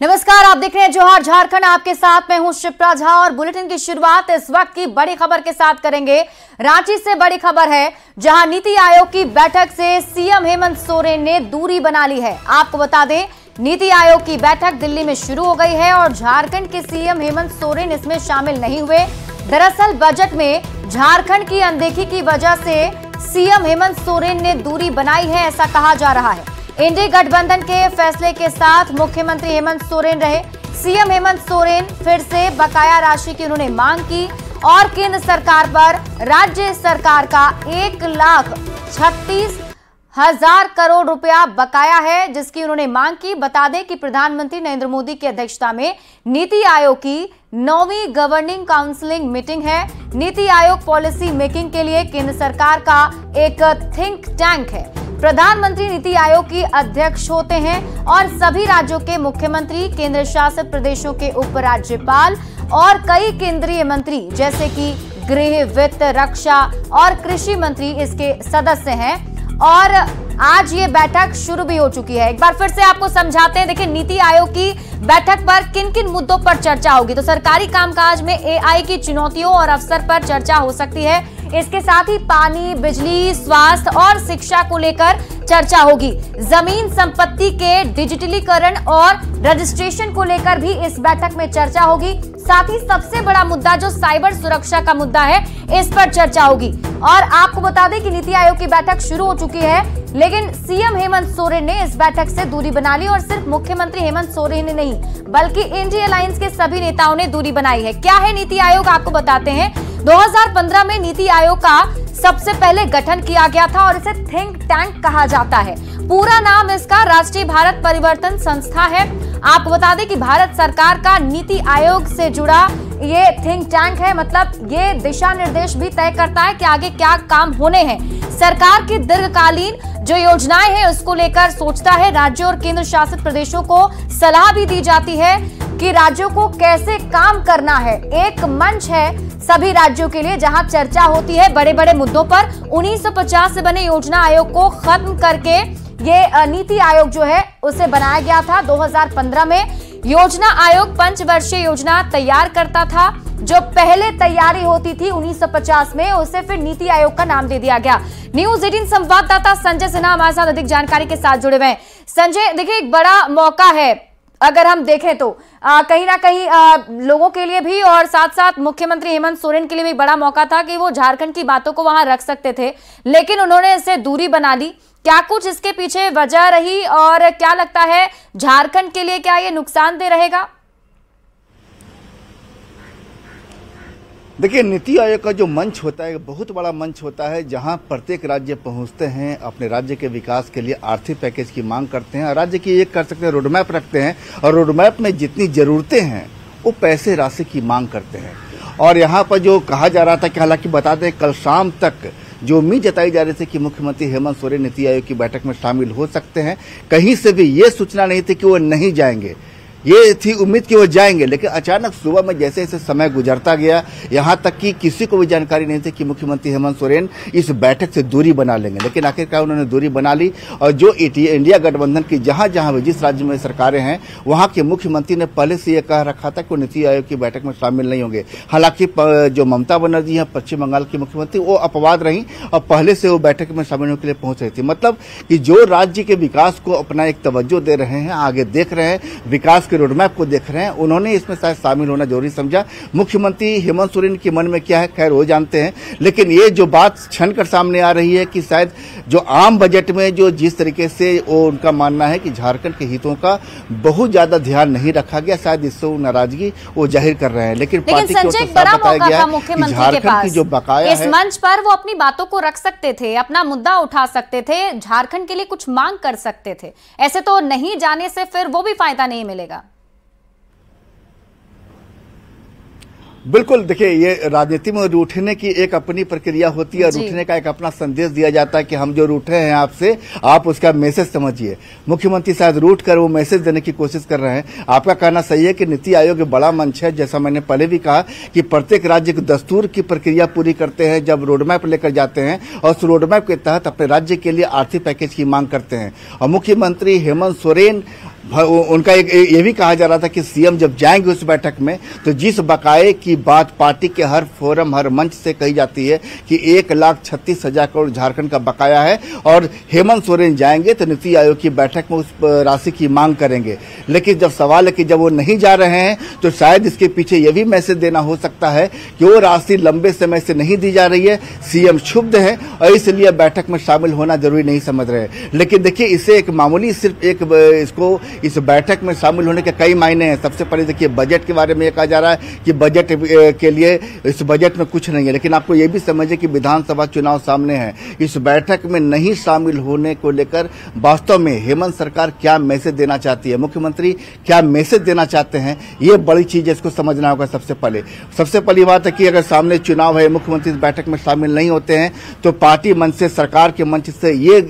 नमस्कार, आप देख रहे हैं जोहार झारखंड। आपके साथ मैं हूं शिप्रा झा और बुलेटिन की शुरुआत इस वक्त की बड़ी खबर के साथ करेंगे। रांची से बड़ी खबर है, जहां नीति आयोग की बैठक से सीएम हेमंत सोरेन ने दूरी बना ली है। आपको बता दें, नीति आयोग की बैठक दिल्ली में शुरू हो गई है और झारखंड के सीएम हेमंत सोरेन इसमें शामिल नहीं हुए। दरअसल बजट में झारखंड की अनदेखी की वजह से सीएम हेमंत सोरेन ने दूरी बनाई है, ऐसा कहा जा रहा है। इंडी गठबंधन के फैसले के साथ मुख्यमंत्री हेमंत सोरेन रहे। सीएम हेमंत सोरेन फिर से बकाया राशि की उन्होंने मांग की और केंद्र सरकार पर राज्य सरकार का 1,36,000 करोड़ रुपया बकाया है, जिसकी उन्होंने मांग की। बता दें कि प्रधानमंत्री नरेंद्र मोदी की अध्यक्षता में नीति आयोग की 9वीं गवर्निंग काउंसिलिंग मीटिंग है। नीति आयोग पॉलिसी मेकिंग के लिए केंद्र सरकार का एक थिंक टैंक है। प्रधानमंत्री नीति आयोग की अध्यक्ष होते हैं और सभी राज्यों के मुख्यमंत्री, केंद्र शासित प्रदेशों के उपराज्यपाल और कई केंद्रीय मंत्री जैसे कि गृह, वित्त, रक्षा और कृषि मंत्री इसके सदस्य हैं। और आज ये बैठक शुरू भी हो चुकी है। एक बार फिर से आपको समझाते हैं। देखिए, नीति आयोग की बैठक पर किन किन मुद्दों पर चर्चा होगी। तो सरकारी कामकाज में एआई की चुनौतियों और अवसर पर चर्चा हो सकती है। इसके साथ ही पानी, बिजली, स्वास्थ्य और शिक्षा को लेकर चर्चा होगी। जमीन संपत्ति के डिजिटलीकरण और रजिस्ट्रेशन को लेकर भी इस बैठक में चर्चा होगी। साथ ही सबसे बड़ा मुद्दा जो साइबर सुरक्षा का मुद्दा है, इस पर चर्चा होगी। और आपको बता दें कि नीति आयोग की बैठक शुरू हो चुकी है, लेकिन सीएम हेमंत सोरेन ने इस बैठक से दूरी बना ली। और सिर्फ मुख्यमंत्री हेमंत सोरेन ने नहीं, बल्कि इंडी अलायंस के सभी नेताओं ने दूरी बनाई है। क्या है नीति आयोग, आपको बताते हैं। 2015 में नीति आयोग का सबसे पहले गठन किया गया था और इसे थिंक टैंक कहा जाता है। पूरा नाम इसका राष्ट्रीय भारत परिवर्तन संस्था है। आपको बता दें कि भारत सरकार का नीति आयोग से जुड़ा ये थिंक टैंक है। मतलब ये दिशा निर्देश भी तय करता है कि आगे क्या काम होने हैं। सरकार की दीर्घकालीन जो योजनाएं हैं उसको लेकर सोचता है। राज्यों और केंद्र शासित प्रदेशों को सलाह भी दी जाती है कि राज्यों को कैसे काम करना है। एक मंच है सभी राज्यों के लिए जहां चर्चा होती है बड़े बड़े मुद्दों पर। 1950 से बने योजना आयोग को खत्म करके ये नीति आयोग जो है उसे बनाया गया था। 2015 में योजना आयोग पंचवर्षीय योजना तैयार करता था। जो पहले तैयारी होती थी 1950 में, उसे फिर नीति आयोग का नाम दे दिया गया। न्यूज 18 संवाददाता संजय सिन्हा हमारे साथ अधिक जानकारी के साथ जुड़े हुए हैं। संजय, देखिए, एक बड़ा मौका है अगर हम देखें तो कहीं ना कहीं लोगों के लिए भी और साथ साथ मुख्यमंत्री हेमंत सोरेन के लिए भी बड़ा मौका था कि वो झारखंड की बातों को वहां रख सकते थे, लेकिन उन्होंने इससे दूरी बना ली। क्या कुछ इसके पीछे वजह रही और क्या लगता है झारखंड के लिए क्या ये नुकसानदेह रहेगा? देखिए, नीति आयोग का जो मंच होता है बहुत बड़ा मंच होता है, जहां प्रत्येक राज्य पहुंचते हैं, अपने राज्य के विकास के लिए आर्थिक पैकेज की मांग करते हैं और राज्य की एक कर सकते हैं रोडमैप रखते हैं और रोडमैप में जितनी जरूरतें हैं वो पैसे राशि की मांग करते हैं। और यहाँ पर जो कहा जा रहा था कि हालांकि बता दें, कल शाम तक जो उम्मीद जताई जा रही थी कि मुख्यमंत्री हेमंत सोरेन नीति आयोग की बैठक में शामिल हो सकते हैं, कहीं से भी ये सूचना नहीं थी कि वो नहीं जाएंगे। ये थी उम्मीद कि वो जाएंगे, लेकिन अचानक सुबह में जैसे जैसे समय गुजरता गया, यहाँ तक कि किसी को भी जानकारी नहीं थी कि मुख्यमंत्री हेमंत सोरेन इस बैठक से दूरी बना लेंगे। लेकिन आखिरकार उन्होंने दूरी बना ली और जो इंडिया गठबंधन की जहां जहां भी जिस राज्य में सरकारें हैं, वहां के मुख्यमंत्री ने पहले से यह कह रखा था कि वो नीति आयोग की बैठक में शामिल नहीं होंगे। हालांकि जो ममता बनर्जी हैं पश्चिम बंगाल की मुख्यमंत्री, वो अपवाद रही और पहले से वो बैठक में शामिल होने के लिए पहुंच रही थी। मतलब कि जो राज्य के विकास को अपना एक तवज्जो दे रहे हैं, आगे देख रहे हैं, विकास के रोडमैप को देख रहे हैं, उन्होंने इसमें शायद शामिल होना जरूरी समझा। मुख्यमंत्री हेमंत सोरेन के मन में क्या है, खैर वो जानते हैं, लेकिन ये जो बात छन कर सामने आ रही है कि शायद जो आम बजट में जो जिस तरीके से वो उनका मानना है कि झारखंड के हितों का बहुत ज्यादा ध्यान नहीं रखा गया, शायद इससे वो नाराजगी वो जाहिर कर रहे हैं। लेकिन पार्टी की ओर से बताया गया है कि झारखंड की जो बकाया है, इस मंच पर वो अपनी बातों को रख सकते थे, अपना मुद्दा उठा सकते थे, झारखंड के लिए कुछ मांग कर सकते थे। ऐसे तो नहीं जाने से फिर वो भी फायदा नहीं मिलेगा। बिल्कुल, देखिए, ये राजनीति में रूठने की एक अपनी प्रक्रिया होती है। रूठने का एक अपना संदेश दिया जाता है कि हम जो रूठे हैं आपसे, आप उसका मैसेज समझिए। मुख्यमंत्री शायद रूठ कर वो मैसेज देने की कोशिश कर रहे हैं। आपका कहना सही है कि नीति आयोग बड़ा मंच है। जैसा मैंने पहले भी कहा कि प्रत्येक राज्य के दस्तूर की प्रक्रिया पूरी करते हैं, जब रोडमैप लेकर जाते हैं और उस रोडमैप के तहत अपने राज्य के लिए आर्थिक पैकेज की मांग करते हैं। और मुख्यमंत्री हेमंत सोरेन उनका एक ये भी कहा जा रहा था कि सीएम जब जाएंगे उस बैठक में तो जिस बकाये की बात पार्टी के हर फोरम हर मंच से कही जाती है कि 1,36,000 करोड़ झारखंड का बकाया है और हेमंत सोरेन जाएंगे तो नीति आयोग की बैठक में उस राशि की मांग करेंगे। लेकिन जब सवाल है कि जब वो नहीं जा रहे हैं तो शायद इसके पीछे यह भी मैसेज देना हो सकता है कि वो राशि लंबे समय से नहीं दी जा रही है, सीएम क्षुब्ध है और इसलिए बैठक में शामिल होना जरूरी नहीं समझ रहे हैं। लेकिन देखिए इसे एक मामूली सिर्फ एक इसको इस बैठक में शामिल होने के कई मायने हैं। सबसे पहले देखिए बजट के बारे में यह कहा जा रहा है कि बजट के लिए इस बजट में कुछ नहीं है, लेकिन आपको यह भी समझिए कि विधानसभा चुनाव सामने है। इस बैठक में नहीं शामिल होने को लेकर वास्तव में हेमंत सरकार क्या मैसेज देना चाहती है, मुख्यमंत्री क्या मैसेज देना चाहते हैं, ये बड़ी चीज है, इसको समझना होगा। सबसे पहली बात है कि अगर सामने चुनाव है, मुख्यमंत्री इस बैठक में शामिल नहीं होते हैं तो पार्टी मंच से, सरकार के मंच से ये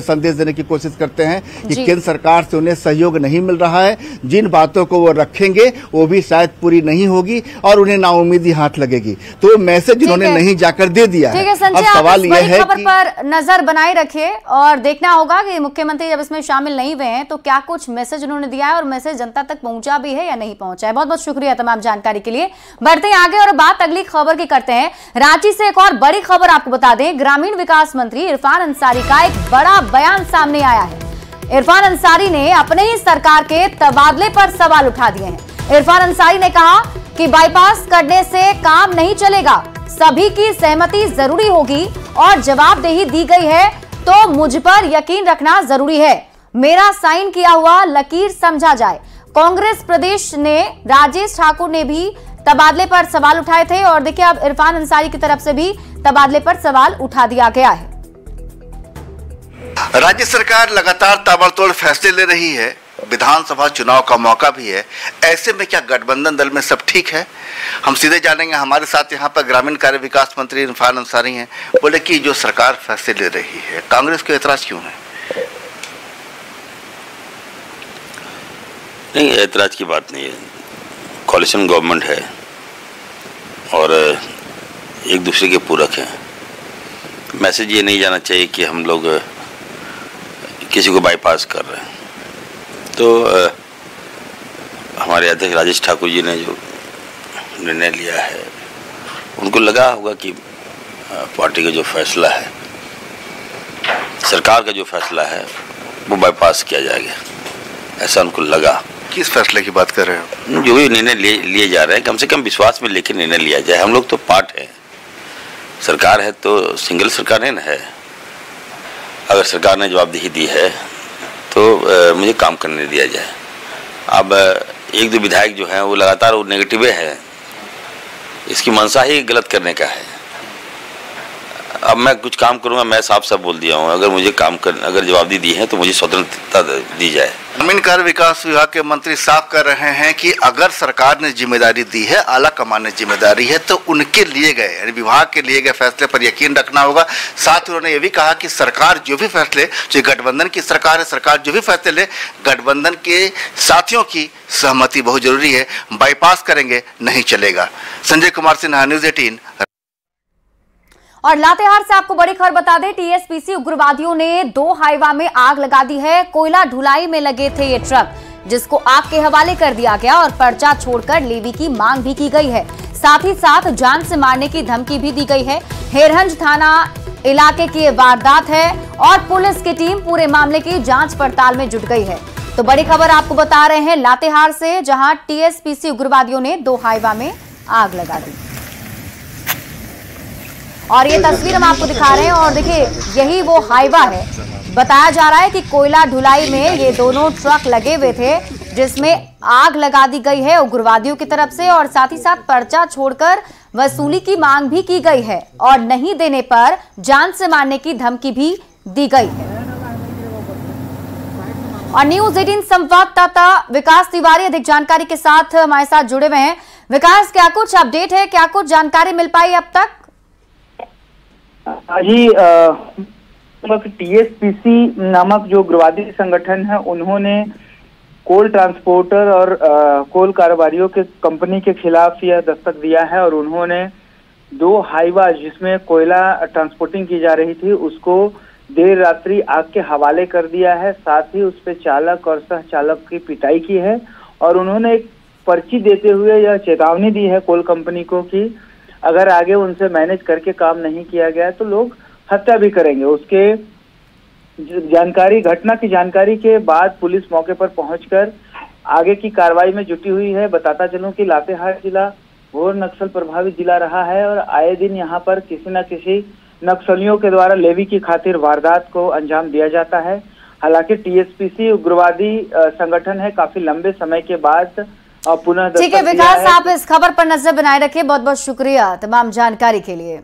संदेश देने की कोशिश करते हैं कि केंद्र सरकार से उन्हें सहयोग नहीं मिल रहा है, जिन बातों को वो रखेंगे वो भी शायद पूरी नहीं होगी और उन्हें नाउम्मीदी हाथ लगेगी। तो मैसेज उन्होंने नहीं जाकर दे दिया है। अब सवाल यह है कि पर नजर बनाए रखिए और देखना होगा कि मुख्यमंत्री जब इसमें शामिल नहीं हुए हैं तो क्या कुछ मैसेज उन्होंने दिया है और मैसेज जनता तक पहुंचा भी है या नहीं पहुंचा है। बहुत बहुत शुक्रिया तमाम जानकारी के लिए। बढ़ते हैं आगे और बात अगली खबर की करते हैं। रांची से एक और बड़ी खबर आपको बता दें, ग्रामीण विकास मंत्री इरफान अंसारी का एक बड़ा बयान सामने आया है। इरफान अंसारी ने अपने ही सरकार के तबादले पर सवाल उठा दिए हैं। इरफान अंसारी ने कहा कि बाईपास करने से काम नहीं चलेगा, सभी की सहमति जरूरी होगी और जवाबदेही दी गई है तो मुझ पर यकीन रखना जरूरी है। मेरा साइन किया हुआ लकीर समझा जाए। कांग्रेस प्रदेश ने राजेश ठाकुर ने भी तबादले पर सवाल उठाए थे और देखिए अब इरफान अंसारी की तरफ से भी तबादले पर सवाल उठा दिया गया है। राज्य सरकार लगातार ताबड़तोड़ फैसले ले रही है, विधानसभा चुनाव का मौका भी है। ऐसे में क्या गठबंधन दल में सब ठीक है? हम सीधे जानेंगे। हमारे साथ यहाँ पर ग्रामीण कार्य विकास मंत्री इरफान अंसारी हैं। बोले कि जो सरकार फैसले ले रही है, कांग्रेस को एतराज क्यों है? नहीं, एतराज की बात नहीं है। कॉलिशन गवर्नमेंट है और एक दूसरे के पूरक हैं। मैसेज ये नहीं जाना चाहिए कि हम लोग किसी को बाईपास कर रहे हैं। तो हमारे अध्यक्ष राजेश ठाकुर जी ने जो निर्णय लिया है, उनको लगा होगा कि पार्टी का जो फैसला है, सरकार का जो फैसला है, वो बाईपास किया जाएगा, ऐसा उनको लगा। किस फैसले की बात कर रहे हो? जो भी निर्णय लिए जा रहे हैं, कम से कम विश्वास में लेकर निर्णय लिया जाए। हम लोग तो पार्ट है, सरकार है तो सिंगल सरकार नहीं ना है। अगर सरकार ने जवाबदेही दी है तो मुझे काम करने दिया जाए। अब एक दो विधायक जो हैं वो लगातार वो नेगेटिव है, इसकी मंशा ही गलत करने का है। अब मैं कुछ काम करूंगा, मैं साफ साफ बोल दिया हूँ, अगर मुझे काम कर, अगर जवाबदेही दी है तो मुझे स्वतंत्रता दी जाए। ग्रामीण कार्य विकास विभाग के मंत्री साफ कर रहे हैं कि अगर सरकार ने जिम्मेदारी दी है, आला कमान ने जिम्मेदारी है, तो उनके लिए गए यानी विभाग के लिए गए फैसले पर यकीन रखना होगा। साथ ही उन्होंने ये भी कहा कि सरकार जो भी फैसले, जो गठबंधन की सरकार है, सरकार जो भी फैसले ले, गठबंधन के साथियों की सहमति बहुत जरूरी है, बाईपास करेंगे नहीं चलेगा। संजय कुमार सिन्हा, न्यूज़ 18। और लातेहार से आपको बड़ी खबर बता दें, टीएसपीसी उग्रवादियों ने 2 हाईवा में आग लगा दी है। कोयला ढुलाई में लगे थे ये ट्रक, जिसको आग के हवाले कर दिया गया और पर्चा छोड़कर लेवी की मांग भी की गई है। साथ ही साथ जान से मारने की धमकी भी दी गई है। हेरहंज थाना इलाके की वारदात है और पुलिस की टीम पूरे मामले की जांच पड़ताल में जुट गई है। तो बड़ी खबर आपको बता रहे हैं लातेहार से, जहां टीएसपीसी उग्रवादियों ने 2 हाईवा में आग लगा दी और ये तस्वीर हम आपको दिखा रहे हैं। और देखिए यही वो हाईवा है, बताया जा रहा है कि कोयला ढुलाई में ये दोनों ट्रक लगे हुए थे, जिसमें आग लगा दी गई है उग्रवादियों की तरफ से और साथ ही साथ पर्चा छोड़कर वसूली की मांग भी की गई है और नहीं देने पर जान से मारने की धमकी भी दी गई है। और न्यूज़ 18 संवाददाता विकास तिवारी अधिक जानकारी के साथ हमारे साथ जुड़े हुए हैं। विकास, क्या कुछ अपडेट है, क्या कुछ जानकारी मिल पाई अब तक? जी, टीएसपीसी नामक जो उग्रवादी संगठन है, उन्होंने कोल ट्रांसपोर्टर और कोल कारोबारियों के कंपनी के खिलाफ यह दस्तक दिया है और उन्होंने 2 हाईवा जिसमें कोयला ट्रांसपोर्टिंग की जा रही थी उसको देर रात्रि आग के हवाले कर दिया है। साथ ही उस पे चालक और सह चालक की पिटाई की है और उन्होंने एक पर्ची देते हुए यह चेतावनी दी है कोल कंपनी को कि अगर आगे उनसे मैनेज करके काम नहीं किया गया तो लोग हत्या भी करेंगे। उसके घटना की जानकारी के बाद पुलिस मौके पर पहुंचकर आगे की कार्रवाई में जुटी हुई है। बताता चलूं कि लातेहार जिला घोर नक्सल प्रभावित जिला रहा है और आए दिन यहाँ पर किसी न किसी नक्सलियों के द्वारा लेवी की खातिर वारदात को अंजाम दिया जाता है। हालांकि टीएसपीसी उग्रवादी संगठन है, काफी लंबे समय के बाद पुनः। ठीक है विकास, आप इस खबर पर नजर बनाए रखिए। बहुत बहुत शुक्रिया तमाम जानकारी के लिए।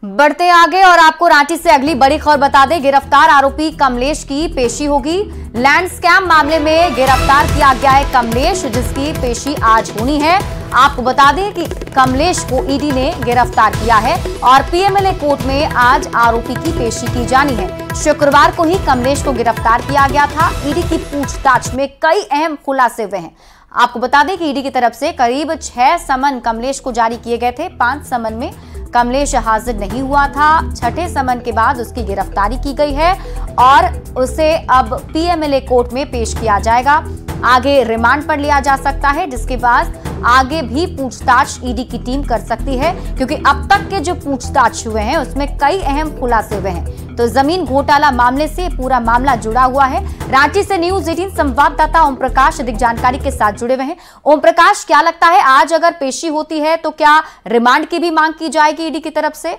बढ़ते आगे और आपको रांची से अगली बड़ी खबर बता दें। गिरफ्तार आरोपी कमलेश की पेशी होगी। लैंड स्कैम मामले में गिरफ्तार किया गया है कमलेश, जिसकी पेशी आज होनी है। आपको बता दें कि कमलेश को ईडी ने गिरफ्तार किया है और पीएमएलए कोर्ट में आज आरोपी की पेशी की जानी है। शुक्रवार को ही कमलेश को गिरफ्तार किया गया था। ईडी की पूछताछ में कई अहम खुलासे हुए हैं। आपको बता दें कि ईडी की तरफ से करीब 6 समन कमलेश को जारी किए गए थे। 5 समन में कमलेश हाजिर नहीं हुआ था। 6ठे समन के बाद उसकी गिरफ्तारी की गई है और उसे अब पीएमएलए कोर्ट में पेश किया जाएगा। आगे रिमांड पर लिया जा सकता है, जिसके बाद आगे भी पूछताछ ईडी की टीम कर सकती है, क्योंकि अब तक के जो पूछताछ हुए हैं उसमें कई अहम खुलासे हुए हैं। तो जमीन घोटाला मामले से पूरा मामला जुड़ा हुआ है। रांची से न्यूज़ 18 संवाददाता ओम प्रकाश अधिक जानकारी के साथ जुड़े हुए हैं। ओम प्रकाश, क्या लगता है आज अगर पेशी होती है तो क्या रिमांड की भी मांग की जाएगी ईडी की तरफ से?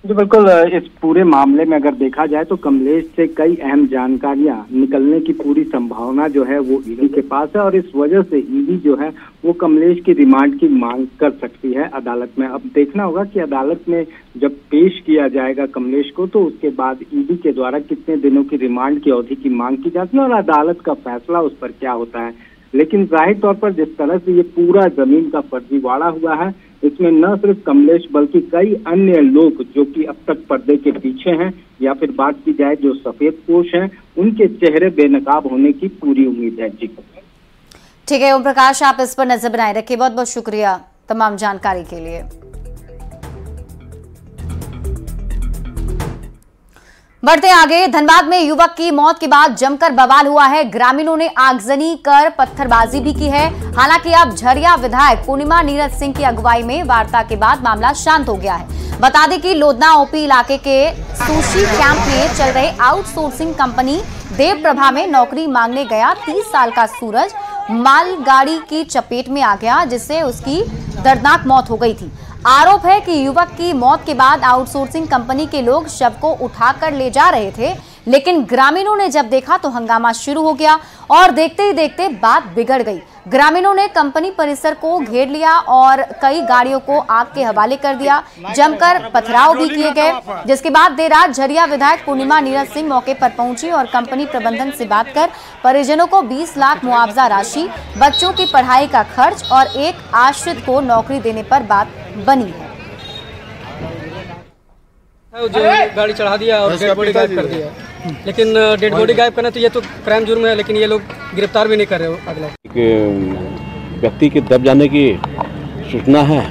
जी बिल्कुल, इस पूरे मामले में अगर देखा जाए तो कमलेश से कई अहम जानकारियां निकलने की पूरी संभावना जो है वो ईडी के पास है और इस वजह से ईडी जो है वो कमलेश की रिमांड की मांग कर सकती है अदालत में। अब देखना होगा कि अदालत में जब पेश किया जाएगा कमलेश को तो उसके बाद ईडी के द्वारा कितने दिनों की रिमांड की अवधि की मांग की जाती है और अदालत का फैसला उस पर क्या होता है। लेकिन जाहिर तौर पर जिस तरह से ये पूरा जमीन का फर्जीवाड़ा हुआ है, इसमें न सिर्फ कमलेश बल्कि कई अन्य लोग जो कि अब तक पर्दे के पीछे हैं या फिर बात की जाए जो सफेद पोश हैं, उनके चेहरे बेनकाब होने की पूरी उम्मीद है। जी ठीक है ओम प्रकाश, आप इस पर नजर बनाए रखिए। बहुत बहुत शुक्रिया तमाम जानकारी के लिए। बढ़ते आगे, धनबाद में युवक की मौत के बाद जमकर बवाल हुआ है। ग्रामीणों ने आगजनी कर पत्थरबाजी भी की है। हालांकि अब झरिया विधायक पूर्णिमा नीरज सिंह की अगुवाई में वार्ता के बाद मामला शांत हो गया है। बता दें कि लोधना ओपी इलाके के सुशी कैंप में चल रहे आउटसोर्सिंग कंपनी देव प्रभा में नौकरी मांगने गया 30 साल का सूरज मालगाड़ी की चपेट में आ गया, जिससे उसकी दर्दनाक मौत हो गई थी। आरोप है कि युवक की मौत के बाद आउटसोर्सिंग कंपनी के लोग शव को उठाकर ले जा रहे थे, लेकिन ग्रामीणों ने जब देखा तो हंगामा शुरू हो गया और देखते ही देखते बात बिगड़ गई। ग्रामीणों ने कंपनी परिसर को घेर लिया और कई गाड़ियों को आग के हवाले कर दिया। जमकर पथराव भी किए गए, जिसके बाद देर रात झरिया विधायक पूर्णिमा नीरज सिंह मौके पर पहुंची और कंपनी प्रबंधन से बात कर परिजनों को 20 लाख मुआवजा राशि, बच्चों की पढ़ाई का खर्च और एक आश्रित को नौकरी देने पर बात बनी है। जो गाड़ी चढ़ा दिया और डेड बॉडी गायब कर दिया, लेकिन डेड बॉडी गायब करना तो ये तो क्राइम जुर्म है, लेकिन ये लोग गिरफ्तार भी नहीं कर रहे हो। अगला व्यक्ति के दब जाने की सूचना है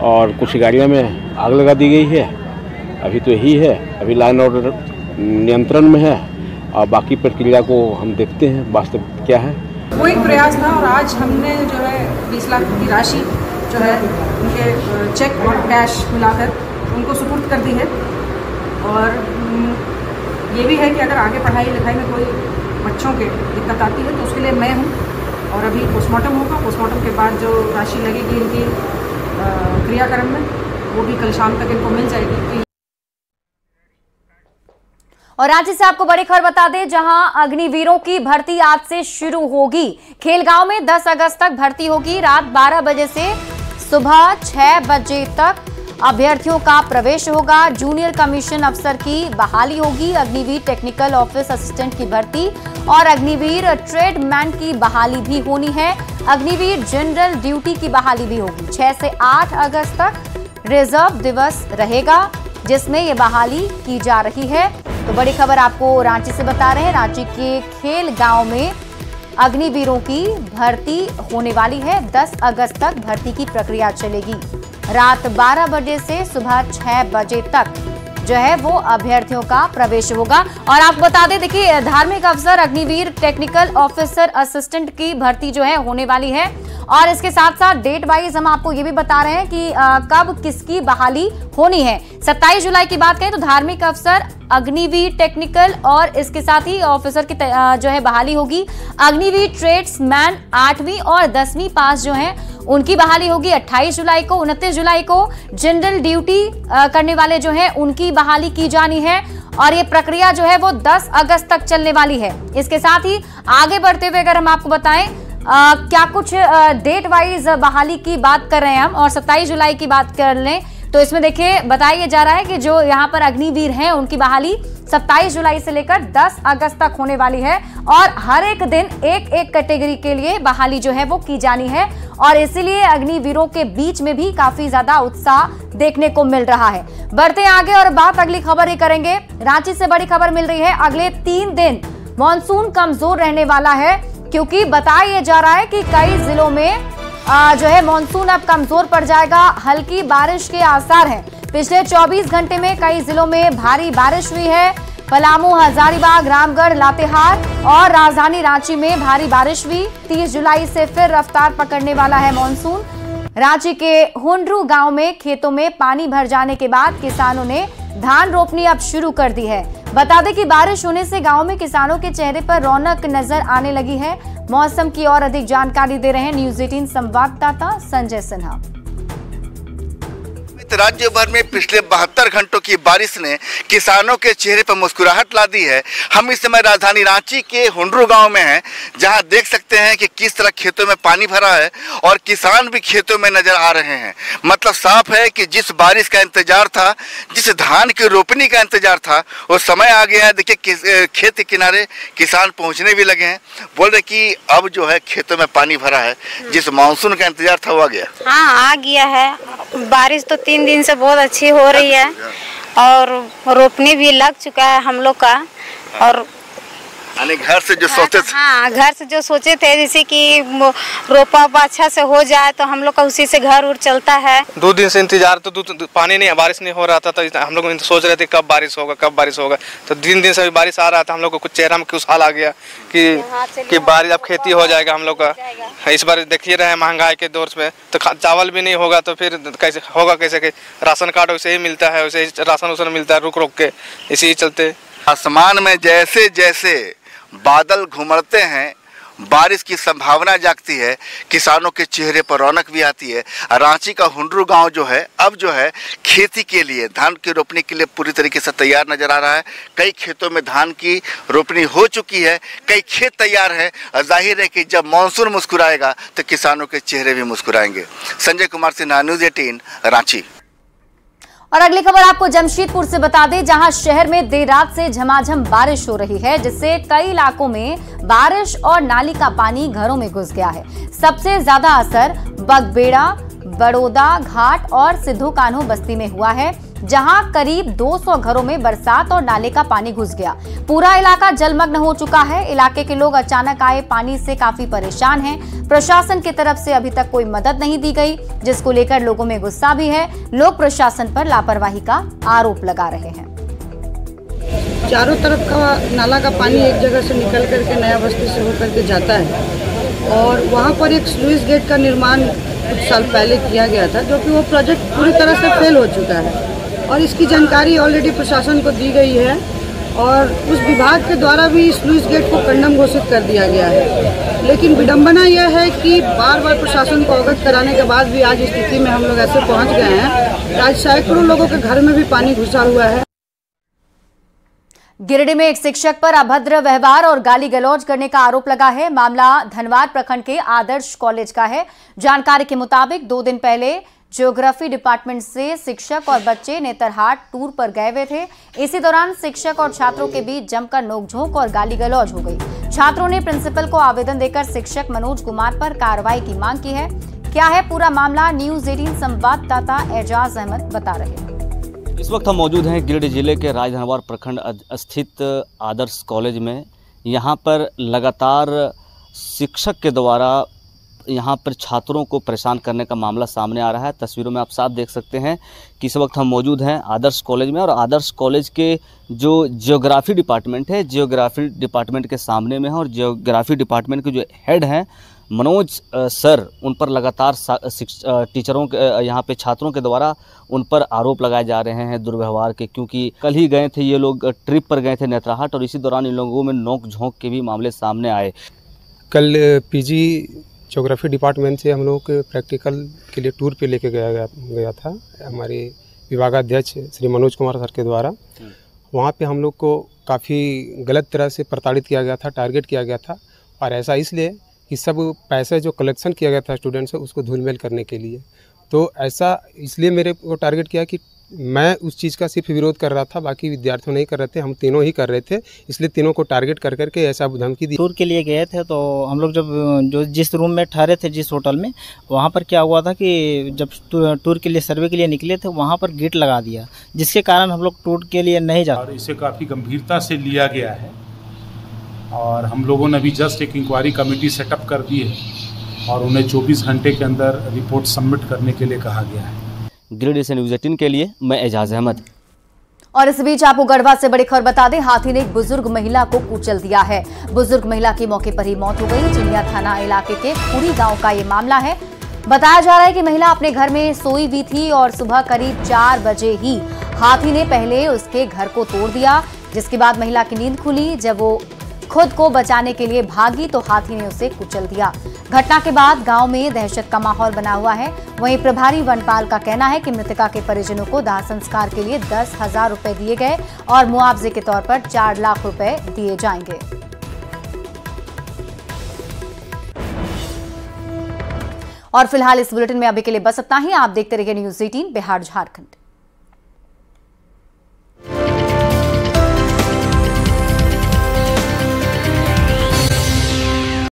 और कुछ गाड़ियों में आग लगा दी गई है। अभी तो यही है, अभी लाइन ऑर्डर नियंत्रण में है और बाकी प्रक्रिया को हम देखते हैं वास्तव क्या है। वो एक प्रयास था और आज हमने जो है 20 लाख की राशि जो है उनके चेक और कैश मिलाकर उनको सुपुर्द कर दी है। और ये भी है कि अगर आगे पढ़ाई लिखाई में कोई बच्चों के दिक्कत आती है तो उसके लिए मैं हूँ। और अभी पोस्टमार्टम होगा, पोस्टमार्टम के बाद जो राशि लगेगी इनकी क्रियाकर्म में वो भी कल शाम तक इनको मिल जाएगी। और रांची से आपको बड़ी खबर बता दें, जहां अग्निवीरों की भर्ती आज से शुरू होगी। खेलगांव में 10 अगस्त तक भर्ती होगी। रात 12 बजे से सुबह 6 बजे तक अभ्यर्थियों का प्रवेश होगा। जूनियर कमीशन अफसर की बहाली होगी। अग्निवीर टेक्निकल ऑफिस असिस्टेंट की भर्ती और अग्निवीर ट्रेडमैन की बहाली भी होनी है। अग्निवीर जनरल ड्यूटी की बहाली भी होगी। 6 से 8 अगस्त तक रिजर्व दिवस रहेगा, जिसमें ये बहाली की जा रही है। तो बड़ी खबर आपको रांची से बता रहे हैं। रांची के खेल गांव में अग्निवीरों की भर्ती होने वाली है। 10 अगस्त तक भर्ती की प्रक्रिया चलेगी। रात 12 बजे से सुबह 6 बजे तक जो है वो अभ्यर्थियों का प्रवेश होगा। और आपको बता दें, देखिए धार्मिक अफसर अग्निवीर टेक्निकल ऑफिसर असिस्टेंट की भर्ती जो है होने वाली है। और इसके साथ साथ डेट वाइज हम आपको ये भी बता रहे हैं कि कब किसकी बहाली होनी है। 27 जुलाई की बात करें तो धार्मिक अफसर अग्निवीर टेक्निकल और इसके साथ ही ऑफिसर की जो है बहाली होगी। अग्निवीर ट्रेड्समैन 8वीं और 10वीं पास जो है उनकी बहाली होगी 28 जुलाई को। 29 जुलाई को जनरल ड्यूटी करने वाले जो है उनकी बहाली की जानी है और ये प्रक्रिया जो है वो 10 अगस्त तक चलने वाली है। इसके साथ ही आगे बढ़ते हुए अगर हम आपको बताएं क्या कुछ डेट वाइज बहाली की बात कर रहे हैं हम और 27 जुलाई की बात कर लें तो इसमें देखिए बताया जा रहा है कि जो यहाँ पर अग्निवीर हैं उनकी बहाली 27 जुलाई से लेकर 10 अगस्त तक होने वाली है और हर एक दिन एक एक कैटेगरी के लिए बहाली जो है वो की जानी है और इसीलिए अग्निवीरों के बीच में भी काफी ज्यादा उत्साह देखने को मिल रहा है। बढ़ते आगे और बात अगली खबर ही करेंगे। रांची से बड़ी खबर मिल रही है, अगले 3 दिन मॉनसून कमजोर रहने वाला है क्योंकि बताया जा रहा है कि कई जिलों में जो है मॉनसून अब कमजोर पड़ जाएगा। हल्की बारिश के आसार हैं। पिछले 24 घंटे में कई जिलों में भारी बारिश हुई है। पलामू, हजारीबाग, रामगढ़, लातेहार और राजधानी रांची में भारी बारिश हुई। 30 जुलाई से फिर रफ्तार पकड़ने वाला है मॉनसून। रांची के हुंडरू गांव में खेतों में पानी भर जाने के बाद किसानों ने धान रोपनी अब शुरू कर दी है। बता दें कि बारिश होने से गांव में किसानों के चेहरे पर रौनक नजर आने लगी है। मौसम की और अधिक जानकारी दे रहे हैं न्यूज 18 संवाददाता संजय सिन्हा। राज्य भर में पिछले 72 घंटों की बारिश ने किसानों के चेहरे पर मुस्कुराहट ला दी है। हम इस समय राजधानी रांची के हुंडरू गांव में हैं, जहां देख सकते हैं कि किस तरह खेतों में पानी भरा है और किसान भी खेतों में नजर आ रहे हैं। मतलब साफ है कि जिस बारिश का इंतजार था, जिस धान की रोपनी का इंतजार था, वो समय आ गया है। देखिए खेत के किनारे किसान पहुंचने भी लगे हैं। बोल रहे कि अब जो है खेतों में पानी भरा है, जिस मानसून का इंतजार था वो आ गया। हाँ, आ गया है। बारिश तो 3 दिन से बहुत अच्छी हो रही है और रोपनी भी लग चुका है हम लोग का। और घर से जो सोचे थे, हाँ, घर से जो सोचे थे जैसे कि रोपा अच्छा से हो जाए तो हम लोग का उसी से घर उड़ चलता है। 2 दिन से इंतजार, तो पानी नहीं, बारिश नहीं हो रहा था तो हम लोग सोच रहे थे कब बारिश होगा कब बारिश होगा। तो 3 दिन से बारिश आ रहा था, हम लोग को कुछ चेहरा में खुशहाल आ गया कि बारिश, अब खेती हो जाएगा हम लोग का। इस बार देखिए रहे महंगाई के दौर में तो चावल भी नहीं होगा तो फिर कैसे होगा, कैसे कि राशन कार्ड वैसे ही मिलता है, वैसे ही राशन मिलता है रुक रुक के, इसी ही चलते। आसमान में जैसे जैसे बादल घुमड़ते हैं, बारिश की संभावना जागती है, किसानों के चेहरे पर रौनक भी आती है। रांची का हुंडरू गांव जो है अब जो है खेती के लिए, धान की रोपनी के लिए पूरी तरीके से तैयार नजर आ रहा है। कई खेतों में धान की रोपनी हो चुकी है, कई खेत तैयार है। जाहिर है कि जब मानसून मुस्कुराएगा तो किसानों के चेहरे भी मुस्कुराएंगे। संजय कुमार सिन्हा, न्यूज 18 रांची। और अगली खबर आपको जमशेदपुर से बता दें, जहां शहर में देर रात से झमाझम बारिश हो रही है, जिससे कई इलाकों में बारिश और नाली का पानी घरों में घुस गया है। सबसे ज्यादा असर बगबेड़ा, बड़ौदा घाट और सिद्धू कान्हो बस्ती में हुआ है, जहां करीब 200 घरों में बरसात और नाले का पानी घुस गया। पूरा इलाका जलमग्न हो चुका है। इलाके के लोग अचानक आए पानी से काफी परेशान हैं। प्रशासन की तरफ से अभी तक कोई मदद नहीं दी गई, जिसको लेकर लोगों में गुस्सा भी है। लोग प्रशासन पर लापरवाही का आरोप लगा रहे हैं। चारों तरफ का नाला का पानी एक जगह से निकल करके नया बस्ती से होकर के जाता है और वहाँ पर एक स्लूइस गेट का निर्माण कुछ साल पहले किया गया था, जो कि वो प्रोजेक्ट पूरी तरह से फेल हो चुका है और इसकी जानकारी ऑलरेडी प्रशासन को दी गई है और उस विभाग के द्वारा भी स्लूइस गेट को कंडम घोषित कर दिया गया है। लेकिन विडंबना यह है कि बार बार प्रशासन को अवगत कराने के बाद भी आज स्थिति में हम लोग ऐसे पहुंच गए हैं। आज सैकड़ों लोगों के घर में भी पानी घुसा हुआ है। गिरिडीह में एक शिक्षक पर अभद्र व्यवहार और गाली गलौज करने का आरोप लगा है। मामला धनवार प्रखंड के आदर्श कॉलेज का है। जानकारी के मुताबिक 2 दिन पहले ज्योग्राफी डिपार्टमेंट से शिक्षक और बच्चे नेतरहाट टूर पर गए हुए थे। इसी दौरान शिक्षक और छात्रों के बीच जमकर नोकझोंक और गाली गलौज हो गई। छात्रों ने प्रिंसिपल को आवेदन देकर शिक्षक मनोज कुमार पर कार्रवाई की मांग की है। क्या है पूरा मामला, न्यूज 18 संवाददाता एजाज अहमद बता रहे हैं। इस वक्त हम मौजूद हैं गिरिडीह जिले के राजधनवार प्रखंड स्थित आदर्श कॉलेज में। यहाँ पर लगातार शिक्षक के द्वारा यहाँ पर छात्रों को परेशान करने का मामला सामने आ रहा है। तस्वीरों में आप साफ देख सकते हैं कि इस वक्त हम मौजूद हैं आदर्श कॉलेज में, और आदर्श कॉलेज के जो जियोग्राफी डिपार्टमेंट है, जियोग्राफी डिपार्टमेंट के सामने में है, और जियोग्राफी डिपार्टमेंट के जो हेड हैं मनोज सर, उन पर लगातार टीचरों के यहाँ पे छात्रों के द्वारा उन पर आरोप लगाए जा रहे हैं दुर्व्यवहार के, क्योंकि कल ही गए थे ये लोग, ट्रिप पर गए थे नेत्राहाट, और इसी दौरान इन लोगों में नोक झोंक के भी मामले सामने आए। कल पीजी ज्योग्राफी डिपार्टमेंट से हम लोगों के प्रैक्टिकल के लिए टूर पे लेके गया था हमारे विभागाध्यक्ष श्री मनोज कुमार सर के द्वारा। वहाँ पे हम लोग को काफ़ी गलत तरह से प्रताड़ित किया गया था, टारगेट किया गया था, और ऐसा इसलिए कि सब पैसे जो कलेक्शन किया गया था स्टूडेंट से उसको धूलमेल करने के लिए। तो ऐसा इसलिए मेरे को टारगेट किया कि मैं उस चीज़ का सिर्फ विरोध कर रहा था, बाकी विद्यार्थी नहीं कर रहे थे, हम तीनों ही कर रहे थे, इसलिए तीनों को टारगेट कर करके ऐसा धमकी दी। टूर के लिए गए थे तो हम लोग जब जिस रूम में ठहरे थे, जिस होटल में, वहाँ पर क्या हुआ था कि जब टूर के लिए सर्वे के लिए निकले थे वहाँ पर गेट लगा दिया, जिसके कारण हम लोग टूर के लिए नहीं जा। और इसे काफ़ी गंभीरता से लिया गया है, और हम लोगों ने भी जस्ट एक इंक्वायरी कमेटी सेटअप कर दी है और उन्हें 24 घंटे के अंदर रिपोर्ट सबमिट करने के लिए कहा गया है। गिरिडीह से न्यूज़ 18 के लिए मैं एजाज अहमद। और इस बीच आपको गढ़वा से बड़ी खबर बता दें, हाथी ने एक बुजुर्ग महिला को कुचल दिया है। बुजुर्ग महिला की मौके पर ही मौत हो गई। चिनिया थाना इलाके के पुरी गांव का ये मामला है। बताया जा रहा है कि महिला अपने घर में सोई हुई थी और सुबह करीब 4 बजे ही हाथी ने पहले उसके घर को तोड़ दिया, जिसके बाद महिला की नींद खुली। जब वो खुद को बचाने के लिए भागी तो हाथी ने उसे कुचल दिया। घटना के बाद गांव में दहशत का माहौल बना हुआ है। वहीं प्रभारी वनपाल का कहना है कि मृतका के परिजनों को दाह संस्कार के लिए 10,000 रुपए दिए गए और मुआवजे के तौर पर 4 लाख रुपए दिए जाएंगे। और फिलहाल इस बुलेटिन में अभी के लिए बस इतना ही। आप देखते रहिए न्यूज़ 18 बिहार झारखंड।